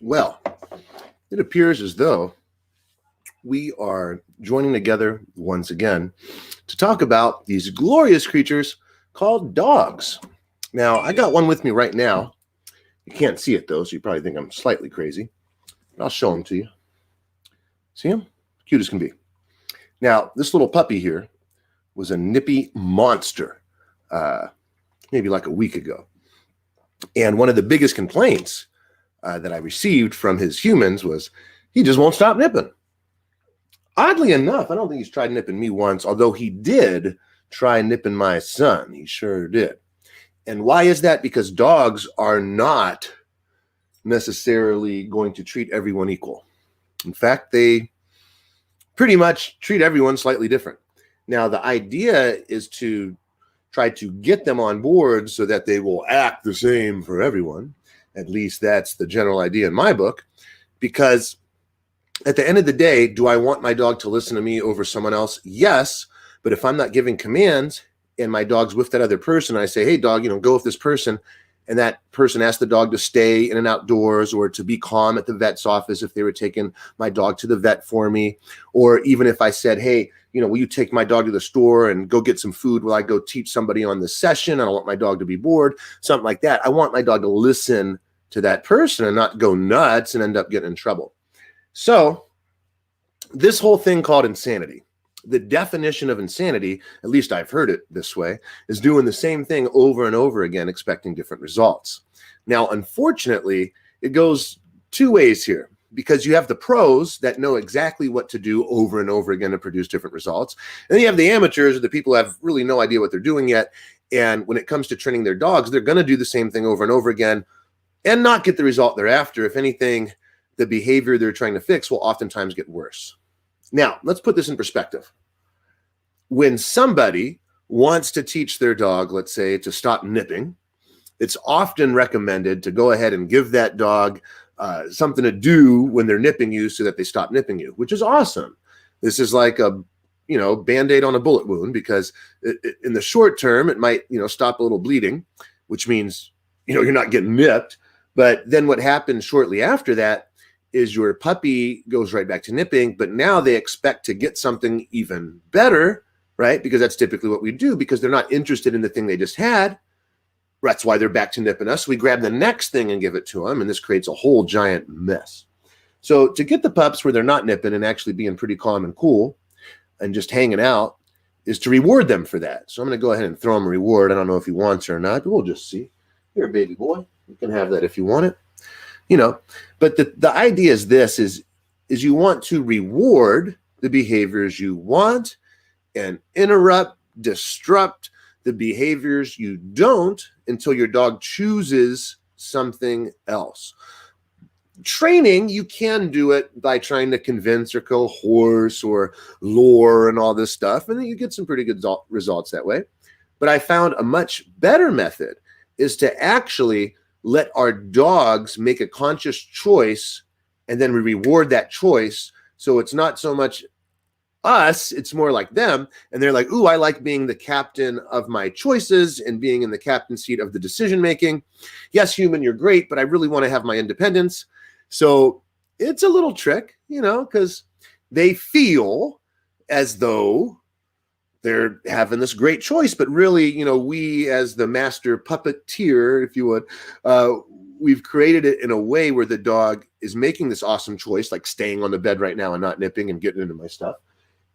Well, it appears as though we are joining together once again to talk about these glorious creatures called dogs. Now, I got one with me right now. You can't see it though, so you probably think I'm slightly crazy. But I'll show him to you. See him? Cute as can be. Now, this little puppy here was a nippy monster, maybe like a week ago. And one of the biggest complaints that I received from his humans was he just won't stop nipping. Oddly enough, I don't think he's tried nipping me once, although he did try nipping my son. He sure did. And why is that? Because dogs are not necessarily going to treat everyone equal. In fact, they pretty much treat everyone slightly different. Now, the idea is to try to get them on board so that they will act the same for everyone. At least that's the general idea in my book, because at the end of the day, do I want my dog to listen to me over someone else? Yes. But if I'm not giving commands and my dog's with that other person, I say, hey, dog, go with this person. And that person asked the dog to stay in and outdoors or to be calm at the vet's office if they were taking my dog to the vet for me. Or even if I said, hey, will you take my dog to the store and go get some food while I go teach somebody on this session? I don't want my dog to be bored, something like that. I want my dog to listen to that person and not go nuts and end up getting in trouble. So this whole thing called insanity, the definition of insanity, at least I've heard it this way, is doing the same thing over and over again, expecting different results. Now, unfortunately, it goes two ways here, because you have the pros that know exactly what to do over and over again to produce different results. And then you have the amateurs, or the people who have really no idea what they're doing yet. And when it comes to training their dogs, they're going to do the same thing over and over again and not get the result they're after. If anything, the behavior they're trying to fix will oftentimes get worse. Now, let's put this in perspective. When somebody wants to teach their dog, let's say, to stop nipping, it's often recommended to go ahead and give that dog something to do when they're nipping you so that they stop nipping you, which is awesome. This is like a, Band-Aid on a bullet wound, because in the short term, it might, stop a little bleeding, which means, you're not getting nipped. But then what happens shortly after that is your puppy goes right back to nipping, but now they expect to get something even better, right? Because that's typically what we do, because they're not interested in the thing they just had. That's why they're back to nipping us. So we grab the next thing and give it to them, and this creates a whole giant mess. So to get the pups where they're not nipping and actually being pretty calm and cool and just hanging out is to reward them for that. So I'm going to go ahead and throw him a reward. I don't know if he wants it or not, but we'll just see. Here, baby boy, you can have that if you want it. But the idea is this, is you want to reward the behaviors you want and disrupt the behaviors you don't until your dog chooses something else. Training, you can do it by trying to convince or coerce or lure and all this stuff, and then you get some pretty good results that way. But I found a much better method is to actually let our dogs make a conscious choice, and then we reward that choice. So it's not so much us, it's more like them. And they're like, ooh, I like being the captain of my choices and being in the captain seat of the decision making. Yes, human, you're great, but I really want to have my independence. So it's a little trick, because they feel as though they're having this great choice, but really, we as the master puppeteer, if you would, we've created it in a way where the dog is making this awesome choice, like staying on the bed right now and not nipping and getting into my stuff.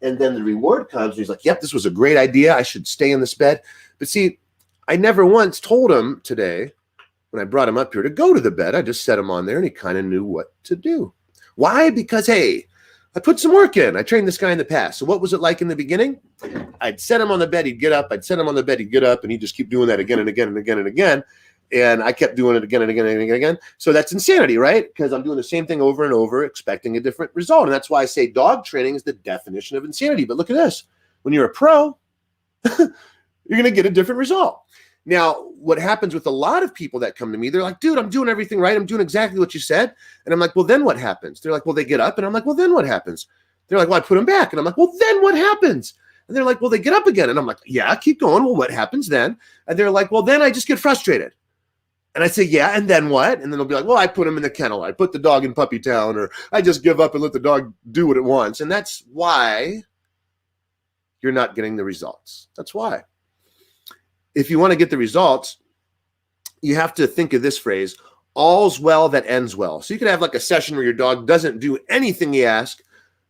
And then the reward comes, and he's like, yep, this was a great idea. I should stay in this bed. But see, I never once told him today, when I brought him up here, to go to the bed. I just set him on there, and he kind of knew what to do. Why? Because, hey, I put some work in. I trained this guy in the past. So what was it like in the beginning? I'd set him on the bed, he'd get up. I'd set him on the bed, he'd get up, and he'd just keep doing that again and again and again and again. And I kept doing it again and again and again and again. So that's insanity, right? Because I'm doing the same thing over and over, expecting a different result. And that's why I say dog training is the definition of insanity. But look at this. When you're a pro, you're going to get a different result. Now, what happens with a lot of people that come to me, they're like, dude, I'm doing everything right. I'm doing exactly what you said. And I'm like, well, then what happens? They're like, well, they get up. And I'm like, well, then what happens? They're like, well, I put them back. And I'm like, well, then what happens? And they're like, well, they get up again. And I'm like, yeah, keep going. Well, what happens then? And they're like, well, then I just get frustrated. And I say, yeah, and then what? And then they'll be like, well, I put him in the kennel. I put the dog in puppy town, or I just give up and let the dog do what it wants. And that's why you're not getting the results. That's why. If you want to get the results, you have to think of this phrase, all's well that ends well. So you could have like a session where your dog doesn't do anything you ask,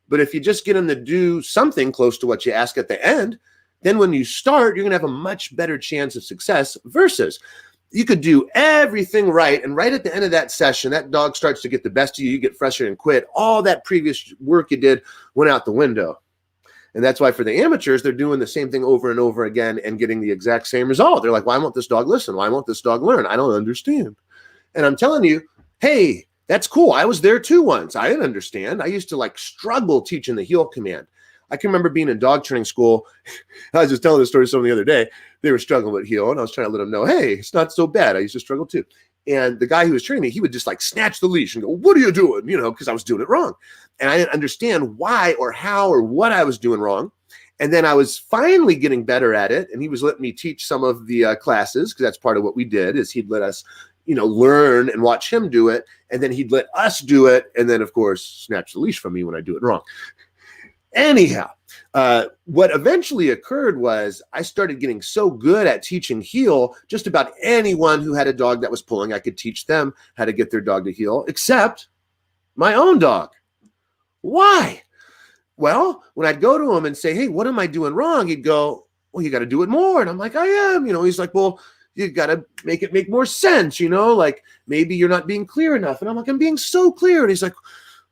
but if you just get him to do something close to what you ask at the end, then when you start, you're going to have a much better chance of success versus you could do everything right. And right at the end of that session, that dog starts to get the best of you. You get frustrated and quit. All that previous work you did went out the window. And that's why for the amateurs, they're doing the same thing over and over again and getting the exact same result. They're like, why won't this dog listen? Why won't this dog learn? I don't understand. And I'm telling you, hey, that's cool. I was there too once. I didn't understand. I used to like struggle teaching the heel command. I can remember being in dog training school. I was just telling this story to someone the other day. They were struggling with heel, and I was trying to let them know, hey, it's not so bad. I used to struggle too. And the guy who was training me, he would just like snatch the leash and go, what are you doing? You know, because I was doing it wrong. And I didn't understand why or how or what I was doing wrong. And then I was finally getting better at it. And he was letting me teach some of the classes, because that's part of what we did, is he'd let us, you know, learn and watch him do it. And then he'd let us do it. And then, of course, snatch the leash from me when I do it wrong. Anyhow, what eventually occurred was I started getting so good at teaching heel, just about anyone who had a dog that was pulling, I could teach them how to get their dog to heel, except my own dog. Why? Well, when I'd go to him and say, hey, what am I doing wrong? He'd go, well, you got to do it more. And I'm like, I am. You know, he's like, well, you got to make it make more sense. You know, like maybe you're not being clear enough. And I'm like, I'm being so clear. And he's like,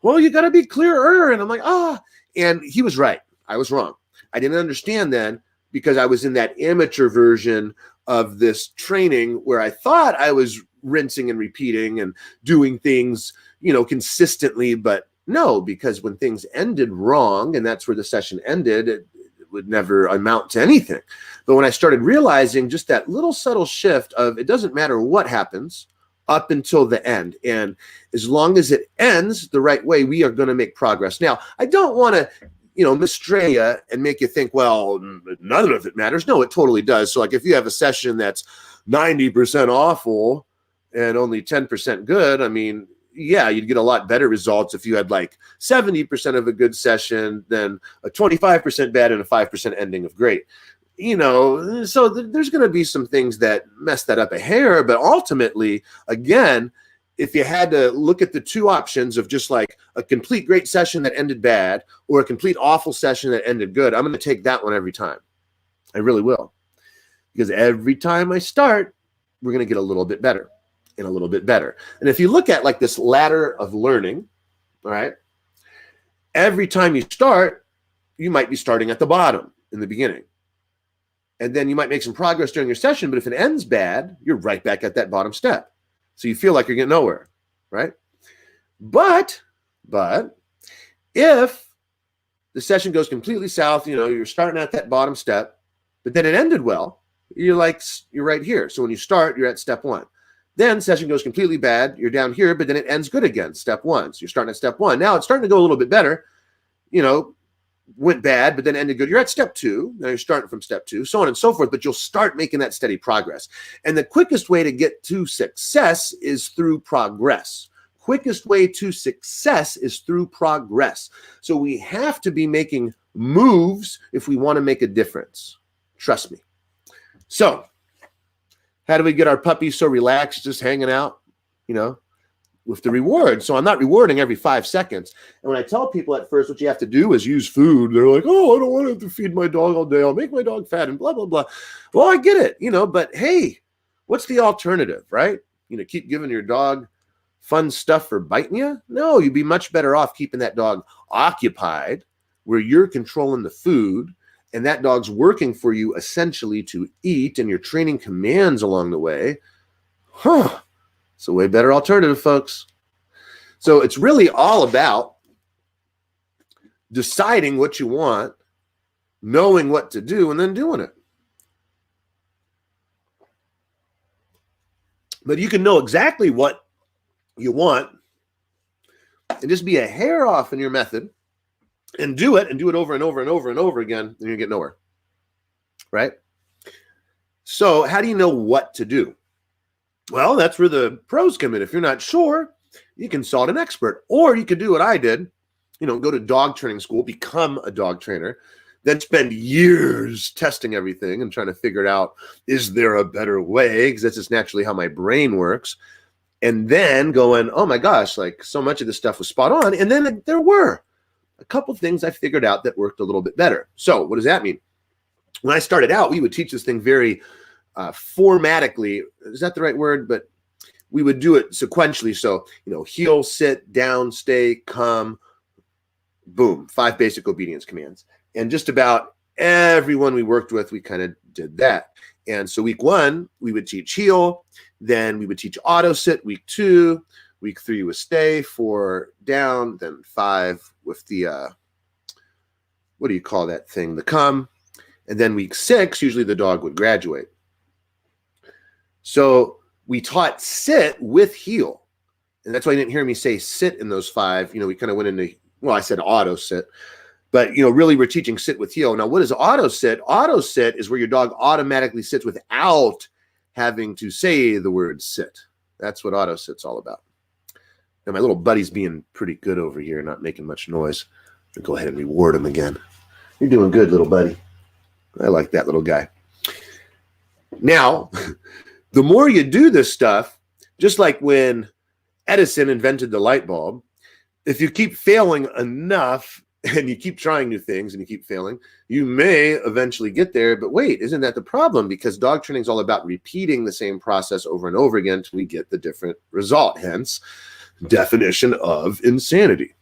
well, you got to be clearer. And I'm like, ah. And he was right. I was wrong. I didn't understand then because I was in that amateur version of this training where I thought I was rinsing and repeating and doing things, you know, consistently. But no, because when things ended wrong, and that's where the session ended, it would never amount to anything. But when I started realizing just that little subtle shift of it doesn't matter what happens up until the end. And as long as it ends the right way, we are going to make progress. Now, I don't want to, you know, mistray you and make you think, well, none of it matters. No, it totally does. So like if you have a session that's 90% awful and only 10% good, I mean, yeah, you'd get a lot better results if you had like 70% of a good session than a 25% bad and a 5% ending of great. You know, so there's going to be some things that mess that up a hair, but ultimately, again, if you had to look at the two options of just like a complete great session that ended bad or a complete awful session that ended good, I'm going to take that one every time. I really will. Because every time I start, we're going to get a little bit better and a little bit better. And if you look at like this ladder of learning, all right, every time you start, you might be starting at the bottom in the beginning. And then you might make some progress during your session, but if it ends bad, you're right back at that bottom step. So you feel like you're getting nowhere, right? But if the session goes completely south, you know, you're starting at that bottom step, but then it ended well, you're right here. So when you start, you're at step one. Then session goes completely bad, you're down here, but then it ends good again, step one. So you're starting at step one. Now it's starting to go a little bit better, you know, went bad, but then ended good. You're at step two. Now you're starting from step two, so on and so forth, but you'll start making that steady progress. And the quickest way to get to success is through progress. Quickest way to success is through progress. So we have to be making moves if we want to make a difference. Trust me. So how do we get our puppies so relaxed, just hanging out, you know, with the reward? So I'm not rewarding every 5 seconds. And when I tell people at first what you have to do is use food, they're like, oh, I don't want to have to feed my dog all day. I'll make my dog fat and blah, blah, blah. Well, I get it, you know, but hey, what's the alternative, right? You know, keep giving your dog fun stuff for biting you? No, you'd be much better off keeping that dog occupied where you're controlling the food and that dog's working for you essentially to eat and you're training commands along the way. It's a way better alternative, folks. So it's really all about deciding what you want, knowing what to do, and then doing it. But you can know exactly what you want and just be a hair off in your method and do it over and over and over and over again, and you get nowhere, right? So how do you know what to do? Well, that's where the pros come in. If you're not sure, you can consult an expert, or you could do what I did, go to dog training school, become a dog trainer, then spend years testing everything and trying to figure it out. Is there a better way? Because that's just naturally how my brain works. And then going, oh my gosh, like so much of this stuff was spot on. And then there were a couple of things I figured out that worked a little bit better. So what does that mean? When I started out, we would teach this thing very formatically. Is that the right word? But we would do it sequentially. So, heel, sit, down, stay, come, boom, 5 basic obedience commands. And just about everyone we worked with, we kind of did that. And so week 1, we would teach heel. Then we would teach auto sit. Week 2, week 3 was stay, 4 down, then 5 with the, what do you call that thing? The come. And then week 6, usually the dog would graduate. So we taught sit with heel. And that's why you didn't hear me say sit in those 5. We kind of went into, I said auto sit. But, really we're teaching sit with heel. Now, what is auto sit? Auto sit is where your dog automatically sits without having to say the word sit. That's what auto sit's all about. Now, my little buddy's being pretty good over here, not making much noise. I'll go ahead and reward him again. You're doing good, little buddy. I like that little guy. Now, the more you do this stuff, just like when Edison invented the light bulb, if you keep failing enough and you keep trying new things and you keep failing, you may eventually get there. But wait, isn't that the problem? Because dog training is all about repeating the same process over and over again until we get the different result. Hence, definition of insanity.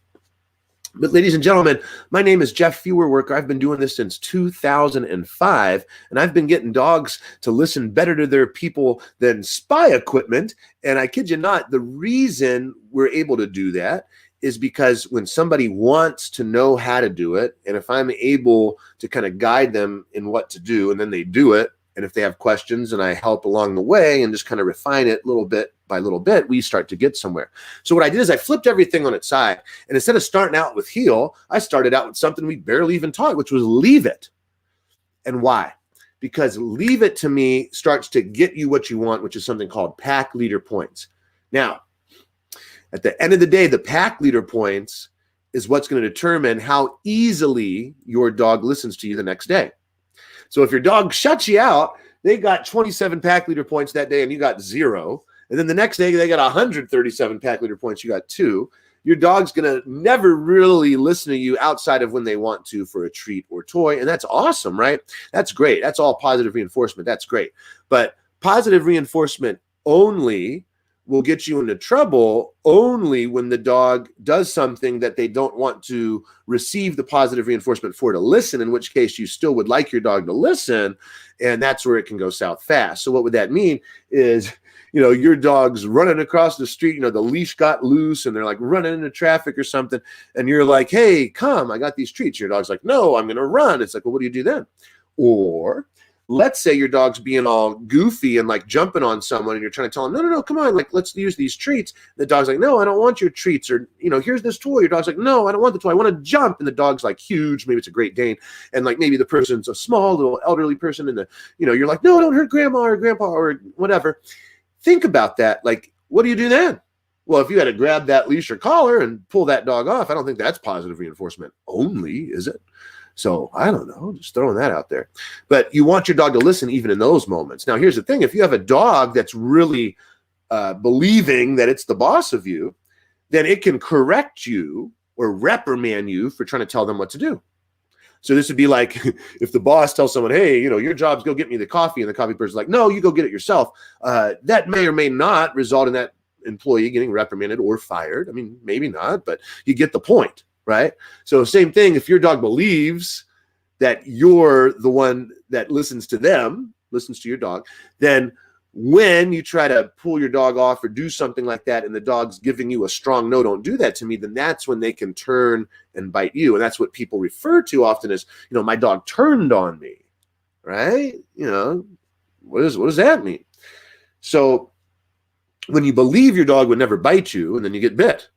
But ladies and gentlemen, my name is Jeff Feuerwerker. I've been doing this since 2005, and I've been getting dogs to listen better to their people than spy equipment. And I kid you not, the reason we're able to do that is because when somebody wants to know how to do it, and if I'm able to kind of guide them in what to do, and then they do it, and if they have questions and I help along the way and just kind of refine it little bit by little bit, we start to get somewhere. So what I did is I flipped everything on its side. And instead of starting out with heel, I started out with something we barely even taught, which was leave it. And why? Because leave it to me starts to get you what you want, which is something called pack leader points. Now, at the end of the day, the pack leader points is what's going to determine how easily your dog listens to you the next day. So if your dog shuts you out, they got 27 pack leader points that day and you got 0. And then the next day they got 137 pack leader points, you got 2. Your dog's going to never really listen to you outside of when they want to for a treat or toy. And that's awesome, right? That's great. That's all positive reinforcement. That's great. But positive reinforcement only will get you into trouble only when the dog does something that they don't want to receive the positive reinforcement for to listen, in which case you still would like your dog to listen, and that's where it can go south fast. So what would that mean is, your dog's running across the street, the leash got loose and they're like running into traffic or something, and you're like, hey, come, I got these treats. Your dog's like, no, I'm going to run. It's like, well, what do you do then? Or let's say your dog's being all goofy and like jumping on someone and you're trying to tell him, no, come on, like, let's use these treats. The dog's like, no, I don't want your treats. Or, here's this toy. Your dog's like, no, I don't want the toy. I want to jump. And the dog's like huge. Maybe it's a Great Dane. And like, maybe the person's a small little elderly person. And you're like, no, don't hurt grandma or grandpa or whatever. Think about that. Like, what do you do then? Well, if you had to grab that leash or collar and pull that dog off, I don't think that's positive reinforcement only, is it? So I don't know, just throwing that out there. But you want your dog to listen even in those moments. Now, here's the thing. If you have a dog that's really believing that it's the boss of you, then it can correct you or reprimand you for trying to tell them what to do. So this would be like if the boss tells someone, hey, your job's go get me the coffee, and the coffee person's like, no, you go get it yourself. That may or may not result in that employee getting reprimanded or fired. I mean, maybe not, but you get the point. Right? So same thing, if your dog believes that you're the one that listens to them, listens to your dog, then when you try to pull your dog off or do something like that and the dog's giving you a strong no, don't do that to me, then that's when they can turn and bite you. And that's what people refer to often as, my dog turned on me, right? What does that mean? So when you believe your dog would never bite you and then you get bit.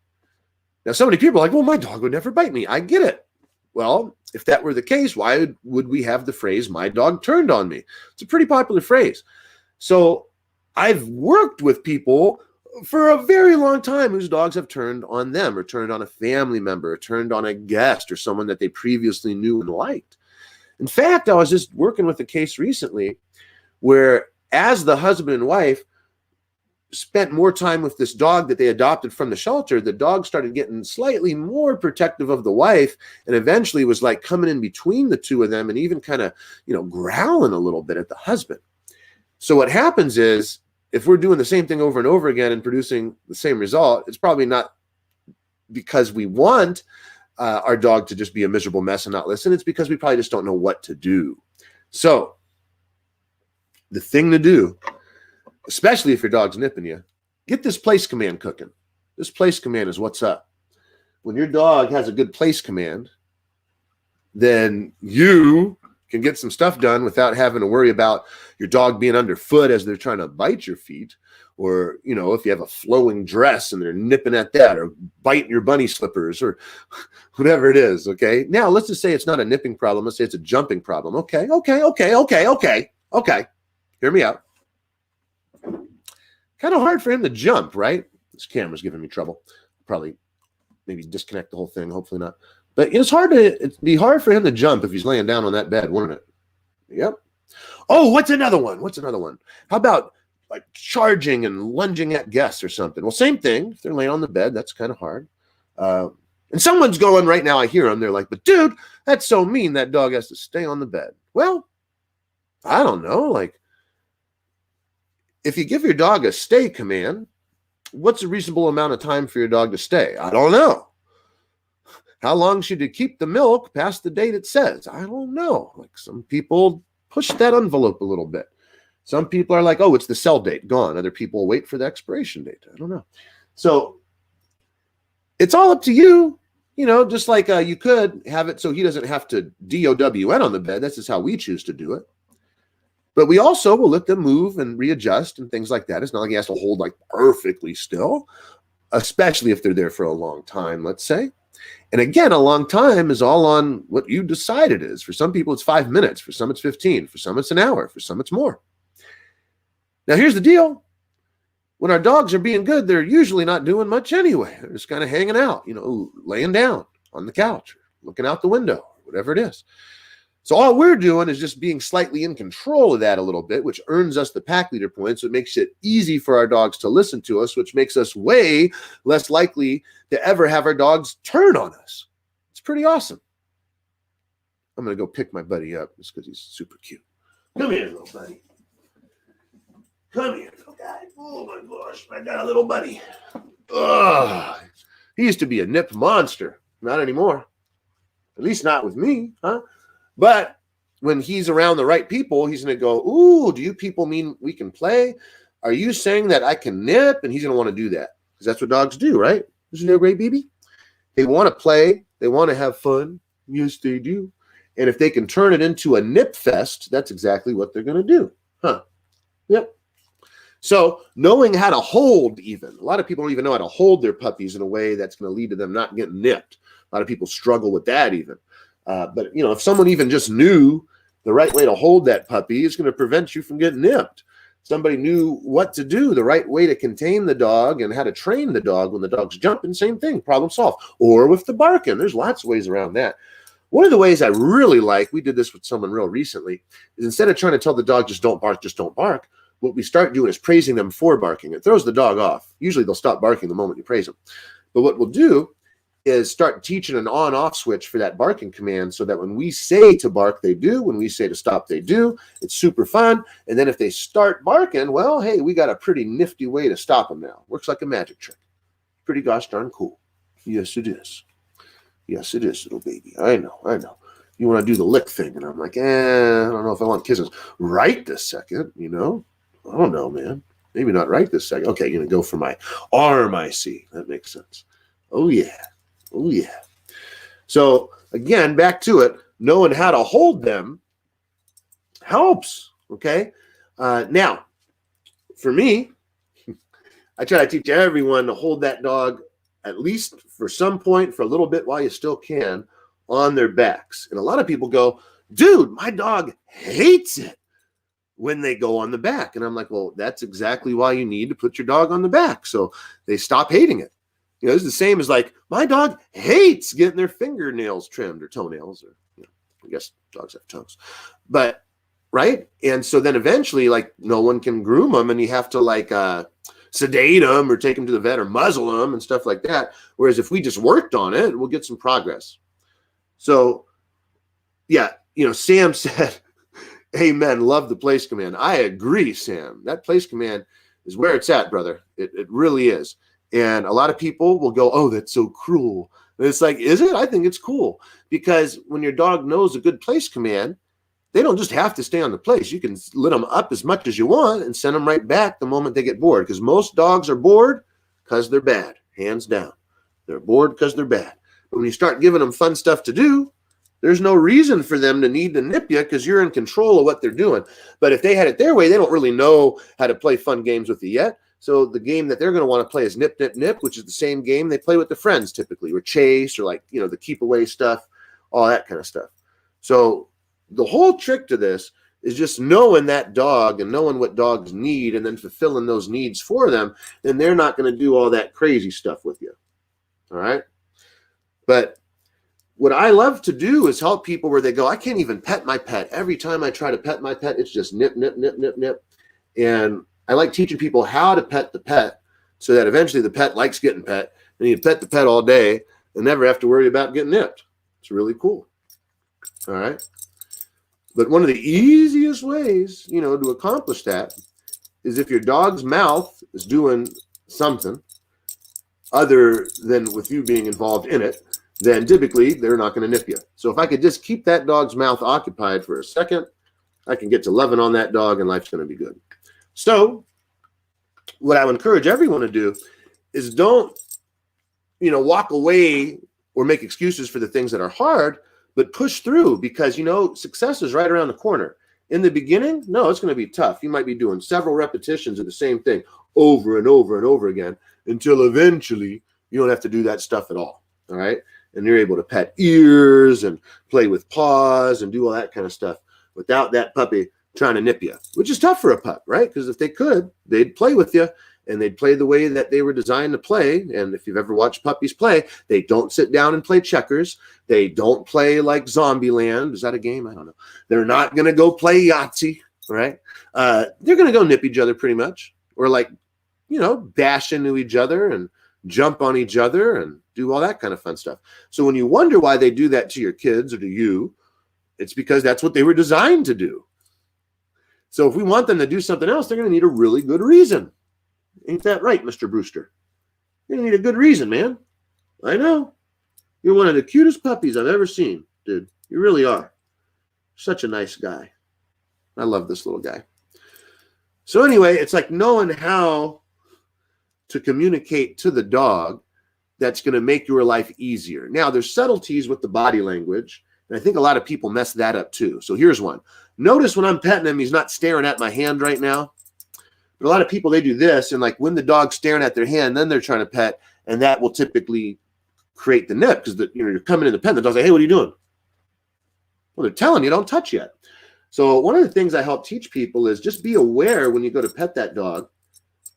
Now, so many people are like, well, my dog would never bite me. I get it. Well, if that were the case, why would we have the phrase, my dog turned on me? It's a pretty popular phrase. So I've worked with people for a very long time whose dogs have turned on them or turned on a family member or turned on a guest or someone that they previously knew and liked. In fact, I was just working with a case recently where, as the husband and wife spent more time with this dog that they adopted from the shelter, the dog started getting slightly more protective of the wife and eventually was like coming in between the two of them and even kind of, growling a little bit at the husband. So what happens is, if we're doing the same thing over and over again and producing the same result, it's probably not because we want our dog to just be a miserable mess and not listen. It's because we probably just don't know what to do. So the thing to do, especially if your dog's nipping you, get this place command cooking. This place command is what's up. When your dog has a good place command, then you can get some stuff done without having to worry about your dog being underfoot as they're trying to bite your feet. Or, if you have a flowing dress and they're nipping at that or biting your bunny slippers or whatever it is, okay? Now, let's just say it's not a nipping problem. Let's say it's a jumping problem. Okay. Hear me out. Kind of hard for him to jump, right? This camera's giving me trouble. Probably maybe disconnect the whole thing. Hopefully not. But it'd be hard for him to jump if he's laying down on that bed, wouldn't it? Yep. Oh, what's another one? How about like charging and lunging at guests or something? Well, same thing. If they're laying on the bed, that's kind of hard. And someone's going right now, I hear them. They're like, but dude, that's so mean. That dog has to stay on the bed. Well, I don't know. Like, if you give your dog a stay command, what's a reasonable amount of time for your dog to stay? I don't know. How long should you keep the milk past the date it says? I don't know. Like, some people push that envelope a little bit. Some people are like, oh, it's the sell date, gone. Other people wait for the expiration date. I don't know. So it's all up to you. Just like you could have it so he doesn't have to DOWN on the bed. That's just how we choose to do it. But we also will let them move and readjust and things like that. It's not like he has to hold like perfectly still, especially if they're there for a long time, let's say. And again, a long time is all on what you decide it is. For some people, it's 5 minutes. For some, it's 15. For some, it's an hour. For some, it's more. Now, here's the deal. When our dogs are being good, they're usually not doing much anyway. They're just kind of hanging out, laying down on the couch, or looking out the window, or whatever it is. So all we're doing is just being slightly in control of that a little bit, which earns us the pack leader points. So it makes it easy for our dogs to listen to us, which makes us way less likely to ever have our dogs turn on us. It's pretty awesome. I'm going to go pick my buddy up just because he's super cute. Come here, little buddy. Come here, little guy. Oh, my gosh. I got a little buddy. Ugh. He used to be a nip monster. Not anymore. At least not with me, huh? But when he's around the right people, he's going to go, ooh, do you people mean we can play? Are you saying that I can nip? And he's going to want to do that because that's what dogs do, right? Isn't that great, baby? They want to play. They want to have fun. Yes, they do. And if they can turn it into a nip fest, that's exactly what they're going to do. Huh. Yep. So knowing how to hold even. A lot of people don't even know how to hold their puppies in a way that's going to lead to them not getting nipped. A lot of people struggle with that even. But, if someone even just knew the right way to hold that puppy, it's going to prevent you from getting nipped. Somebody knew what to do, the right way to contain the dog and how to train the dog when the dog's jumping, same thing, problem solved. Or with the barking, there's lots of ways around that. One of the ways I really like, we did this with someone real recently, is instead of trying to tell the dog, just don't bark, what we start doing is praising them for barking. It throws the dog off. Usually they'll stop barking the moment you praise them. But what we'll do is start teaching an on-off switch for that barking command so that when we say to bark, they do. When we say to stop, they do. It's super fun. And then if they start barking, well, hey, we got a pretty nifty way to stop them now. Works like a magic trick. Pretty gosh darn cool. Yes, it is. Yes, it is, little baby. I know. You want to do the lick thing. And I'm like, I don't know if I want kisses right this second, I don't know, man. Maybe not right this second. Okay, you're going to go for my arm, I see. That makes sense. Oh, yeah. So, again, back to it. Knowing how to hold them helps, okay? Now, for me, I try to teach everyone to hold that dog at least for some point, for a little bit while you still can, on their backs. And a lot of people go, dude, my dog hates it. when they go on the back. And I'm like, well, that's exactly why you need to put your dog on the back. So they stop hating it. You know, it's the same as like, my dog hates getting their fingernails trimmed or toenails, or, you know, I guess dogs have toes, but right. And so then eventually, like, no one can groom them, and you have to like sedate them or take them to the vet or muzzle them and stuff like that. Whereas if we just worked on it, we'll get some progress. So yeah, you know, Sam said, amen, love the place command. I agree, Sam. That place command is where it's at, brother. It really is. And a lot of people will go, oh, that's so cruel. And it's like, is it? I think it's cool, because when your dog knows a good place command, they don't just have to stay on the place. You can lit them up as much as you want and send them right back the moment they get bored, because most dogs are bored because they're bad, hands down. They're bored because they're bad. But when you start giving them fun stuff to do, there's no reason for them to need to nip you, because you're in control of what they're doing. But if they had it their way, they don't really know how to play fun games with you yet. So the game that they're going to want to play is nip, nip, nip, which is the same game they play with their friends typically, or chase, or like, you know, the keep away stuff, all that kind of stuff. So the whole trick to this is just knowing that dog and knowing what dogs need, and then fulfilling those needs for them. Then they're not going to do all that crazy stuff with you. All right. But what I love to do is help people where they go, I can't even pet my pet. Every time I try to pet my pet, it's just nip, nip, nip, nip, nip. And I like teaching people how to pet the pet, so that eventually the pet likes getting pet, and you pet the pet all day and never have to worry about getting nipped. It's really cool. All right. But one of the easiest ways, you know, to accomplish that is if your dog's mouth is doing something other than with you being involved in it, then typically they're not going to nip you. So if I could just keep that dog's mouth occupied for a second, I can get to loving on that dog, and life's going to be good. So what I would encourage everyone to do is don't, you know, walk away or make excuses for the things that are hard, but push through, because, you know, success is right around the corner. In the beginning, no, it's going to be tough. You might be doing several repetitions of the same thing over and over and over again, until eventually you don't have to do that stuff at all. All right. And you're able to pet ears and play with paws and do all that kind of stuff without that puppy trying to nip you, which is tough for a pup, right? Because if they could, they'd play with you, and they'd play the way that they were designed to play. And if you've ever watched puppies play, they don't sit down and play checkers. They don't play like Zombieland. Is that a game? I don't know. They're not going to go play Yahtzee, right? They're going to go nip each other pretty much, or like, you know, bash into each other and jump on each other and do all that kind of fun stuff. So when you wonder why they do that to your kids or to you, it's because that's what they were designed to do. So if we want them to do something else, they're going to need a really good reason. Ain't that right, Mr. Brewster? You're going to need a good reason, man. I know. You're one of the cutest puppies I've ever seen, dude. You really are. Such a nice guy. I love this little guy. So anyway, it's like knowing how to communicate to the dog that's going to make your life easier. Now, there's subtleties with the body language, and I think a lot of people mess that up too. So here's one. Notice when I'm petting him, he's not staring at my hand right now. But a lot of people, they do this, and like when the dog's staring at their hand, then they're trying to pet, and that will typically create the nip, because you're coming in the pen, the dog's like, hey, what are you doing? Well, they're telling you, don't touch yet. So one of the things I help teach people is just be aware when you go to pet that dog,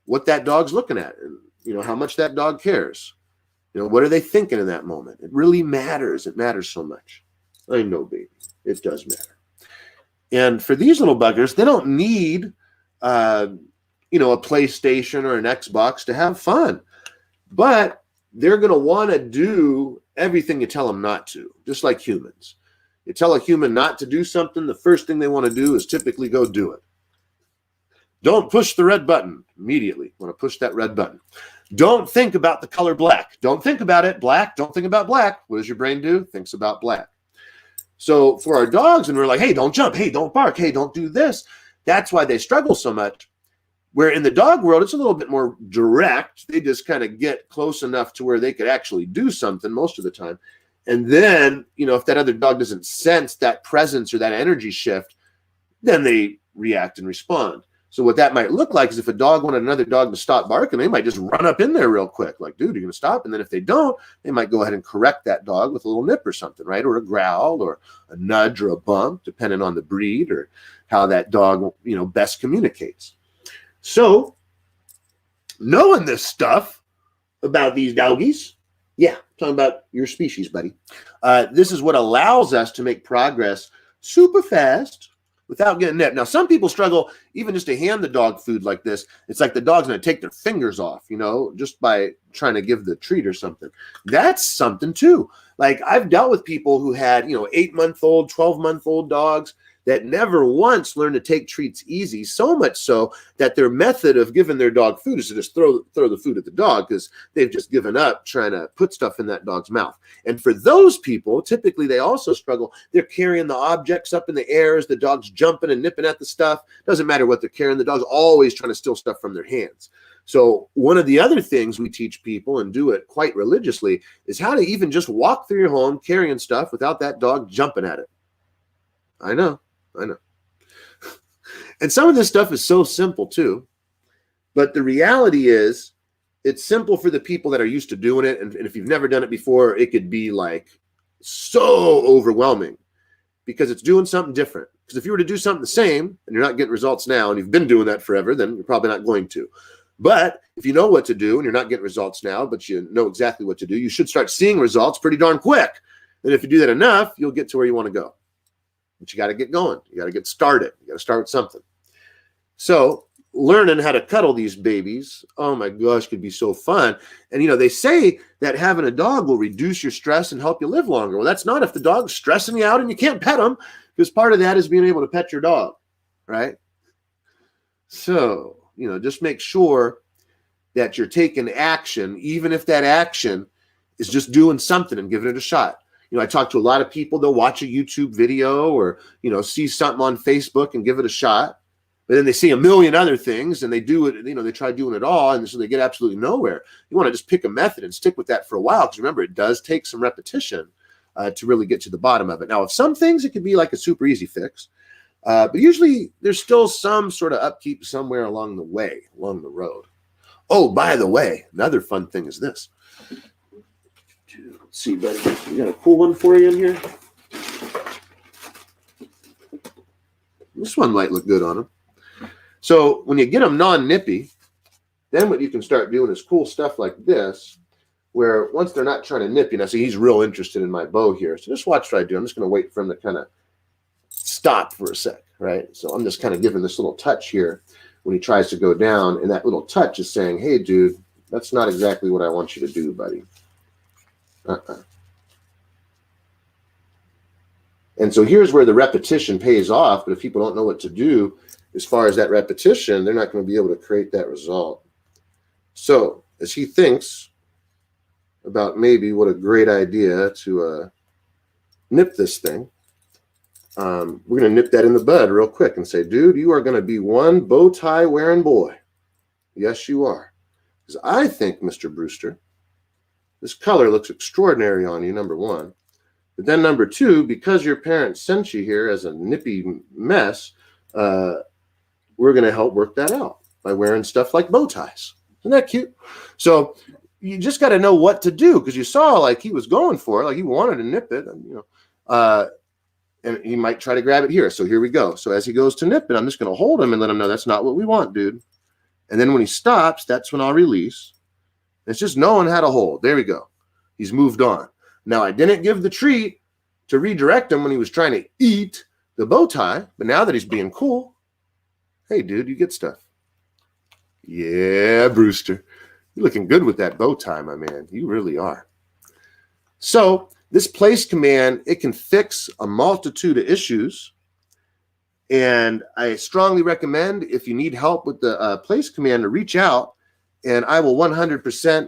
what that dog's looking at, and you know how much that dog cares. You know, what are they thinking in that moment? It really matters. It matters so much. I know, baby. It does matter. And for these little buggers, they don't need, you know, a PlayStation or an Xbox to have fun. But they're going to want to do everything you tell them not to, just like humans. You tell a human not to do something, the first thing they want to do is typically go do it. Don't push the red button immediately. Want to push that red button. Don't think about the color black. Don't think about it. Black. Don't think about black. What does your brain do? Thinks about black. So for our dogs, and we're like, hey, don't jump. Hey, don't bark. Hey, don't do this. That's why they struggle so much. Where in the dog world, it's a little bit more direct. They just kind of get close enough to where they could actually do something most of the time. And then, you know, if that other dog doesn't sense that presence or that energy shift, then they react and respond. So what that might look like is if a dog wanted another dog to stop barking, they might just run up in there real quick, like, dude, you're going to stop? And then if they don't, they might go ahead and correct that dog with a little nip or something, right? Or a growl or a nudge or a bump, depending on the breed or how that dog, best communicates. So knowing this stuff about these doggies, yeah, talking about your species, buddy, this is what allows us to make progress super fast without getting nipped. Now, some people struggle even just to hand the dog food like this. It's like the dog's going to take their fingers off, just by trying to give the treat or something. That's something too. Like I've dealt with people who had, 8-month-old, 12-month-old dogs that never once learned to take treats easy, so much so that their method of giving their dog food is to just throw the food at the dog because they've just given up trying to put stuff in that dog's mouth. And for those people, typically they also struggle. They're carrying the objects up in the air as the dog's jumping and nipping at the stuff. Doesn't matter what they're carrying. The dog's always trying to steal stuff from their hands. So one of the other things we teach people, and do it quite religiously, is how to even just walk through your home carrying stuff without that dog jumping at it. I know. And some of this stuff is so simple too. But the reality is it's simple for the people that are used to doing it. And if you've never done it before, it could be like so overwhelming because it's doing something different. Because if you were to do something the same and you're not getting results now and you've been doing that forever, then you're probably not going to. But if you know what to do and you're not getting results now, but you know exactly what to do, you should start seeing results pretty darn quick. And if you do that enough, you'll get to where you want to go. But you got to get going. You got to get started. You got to start with something. So learning how to cuddle these babies, oh my gosh, could be so fun. And, they say that having a dog will reduce your stress and help you live longer. Well, that's not if the dog's stressing you out and you can't pet them, because part of that is being able to pet your dog, right? So, just make sure that you're taking action, even if that action is just doing something and giving it a shot. I talk to a lot of people, they'll watch a YouTube video or, see something on Facebook and give it a shot. But then they see a million other things and they do it, they try doing it all. And so they get absolutely nowhere. You want to just pick a method and stick with that for a while. Because remember, it does take some repetition to really get to the bottom of it. Now, with some things, it could be like a super easy fix. But usually there's still some sort of upkeep somewhere along the way, along the road. Oh, by the way, another fun thing is this. Let's see, buddy. We got a cool one for you in here. This one might look good on him. So when you get them non-nippy, then what you can start doing is cool stuff like this, where once they're not trying to nip you. Now, see, he's real interested in my bow here. So just watch what I do. I'm just going to wait for him to kind of stop for a sec, right? So I'm just kind of giving this little touch here when he tries to go down. And that little touch is saying, hey, dude, that's not exactly what I want you to do, buddy. And so here's where the repetition pays off. But if people don't know what to do as far as that repetition, they're not going to be able to create that result. So as he thinks about maybe what a great idea to nip this thing, we're going to nip that in the bud real quick and say, dude, you are going to be one bow tie wearing boy. Yes, you are. Because I think, Mr. Brewster, this color looks extraordinary on you, number one. But then number two, because your parents sent you here as a nippy mess, we're going to help work that out by wearing stuff like bow ties. Isn't that cute? So you just got to know what to do, because you saw like he was going for it, like he wanted to nip it, and, and he might try to grab it here. So here we go. So as he goes to nip it, I'm just going to hold him and let him know that's not what we want, dude. And then when he stops, that's when I'll release. It's just knowing how to hold. There we go. He's moved on. Now, I didn't give the treat to redirect him when he was trying to eat the bow tie, but now that he's being cool, hey, dude, you get stuff. Yeah, Brewster. You're looking good with that bow tie, my man. You really are. So this place command, it can fix a multitude of issues. And I strongly recommend, if you need help with the place command, to reach out, and I will 100%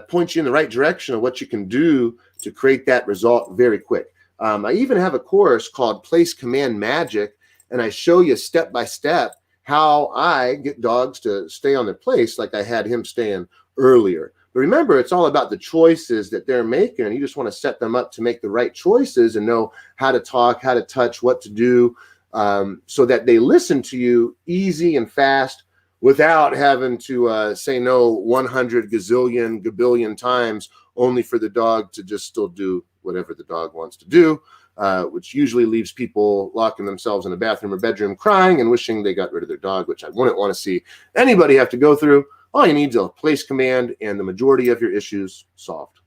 point you in the right direction of what you can do to create that result very quick. I even have a course called Place Command Magic, and I show you step by step how I get dogs to stay on their place like I had him staying earlier. But remember, it's all about the choices that they're making, and you just want to set them up to make the right choices and know how to talk, how to touch, what to do, so that they listen to you easy and fast without having to say no 100 gazillion gabillion times, only for the dog to just still do whatever the dog wants to do, which usually leaves people locking themselves in a bathroom or bedroom crying and wishing they got rid of their dog, which I wouldn't want to see anybody have to go through. All you need is a place command and the majority of your issues solved.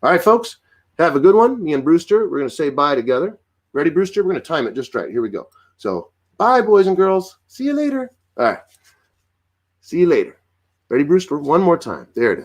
All right, folks, have a good one. Me and Brewster, we're going to say bye together. Ready, Brewster? We're going to time it just right. Here we go. So bye, boys and girls. See you later. All right. See you later. Ready, Brewster? One more time. There it is.